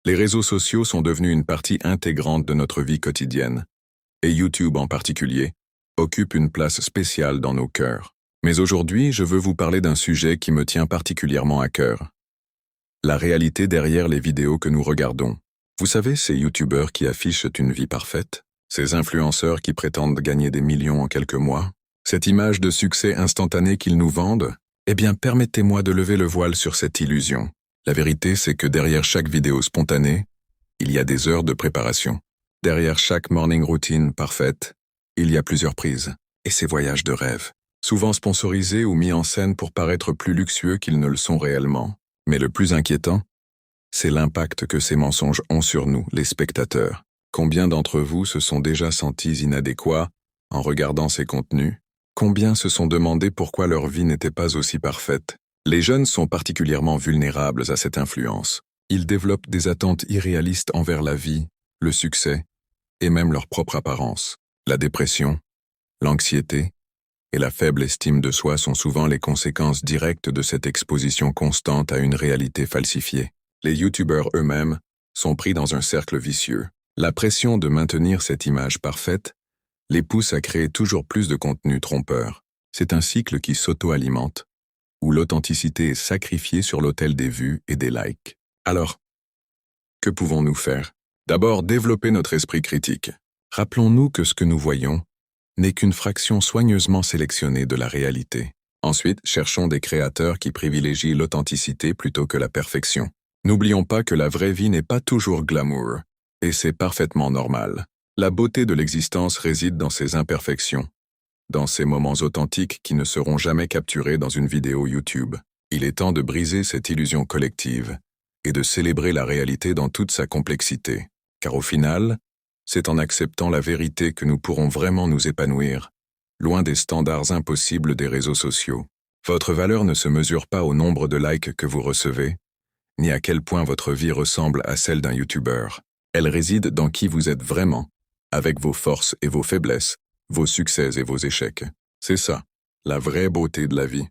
Les réseaux sociaux sont devenus une partie intégrante de notre vie quotidienne, et YouTube en particulier occupe une place spéciale dans nos cœurs. Mais aujourd'hui, je veux vous parler d'un sujet qui me tient particulièrement à cœur. La réalité derrière les vidéos que nous regardons. Vous savez, ces YouTubeurs qui affichent une vie parfaite, ces influenceurs qui prétendent gagner des millions en quelques mois, cette image de succès instantané qu'ils nous vendent, eh bien permettez-moi de lever le voile sur cette illusion. La vérité, c'est que derrière chaque vidéo spontanée, il y a des heures de préparation. Derrière chaque morning routine parfaite, il y a plusieurs prises, et ces voyages de rêve, souvent sponsorisés ou mis en scène pour paraître plus luxueux qu'ils ne le sont réellement. Mais le plus inquiétant, c'est l'impact que ces mensonges ont sur nous, les spectateurs. Combien d'entre vous se sont déjà sentis inadéquats en regardant ces contenus? Combien se sont demandé pourquoi leur vie n'était pas aussi parfaite? Les jeunes sont particulièrement vulnérables à cette influence. Ils développent des attentes irréalistes envers la vie, le succès, et même leur propre apparence. La dépression, l'anxiété et la faible estime de soi sont souvent les conséquences directes de cette exposition constante à une réalité falsifiée. Les YouTubeurs eux-mêmes sont pris dans un cercle vicieux. La pression de maintenir cette image parfaite les pousse à créer toujours plus de contenu trompeur. C'est un cycle qui s'auto-alimente, où l'authenticité est sacrifiée sur l'autel des vues et des likes. Alors, que pouvons-nous faire? D'abord, développer notre esprit critique. Rappelons-nous que ce que nous voyons n'est qu'une fraction soigneusement sélectionnée de la réalité. Ensuite, cherchons des créateurs qui privilégient l'authenticité plutôt que la perfection. N'oublions pas que la vraie vie n'est pas toujours glamour, et c'est parfaitement normal. La beauté de l'existence réside dans ses imperfections, dans ces moments authentiques qui ne seront jamais capturés dans une vidéo YouTube. Il est temps de briser cette illusion collective et de célébrer la réalité dans toute sa complexité. Car au final, c'est en acceptant la vérité que nous pourrons vraiment nous épanouir, loin des standards impossibles des réseaux sociaux. Votre valeur ne se mesure pas au nombre de likes que vous recevez, ni à quel point votre vie ressemble à celle d'un YouTuber. Elle réside dans qui vous êtes vraiment, avec vos forces et vos faiblesses, vos succès et vos échecs. C'est ça, la vraie beauté de la vie.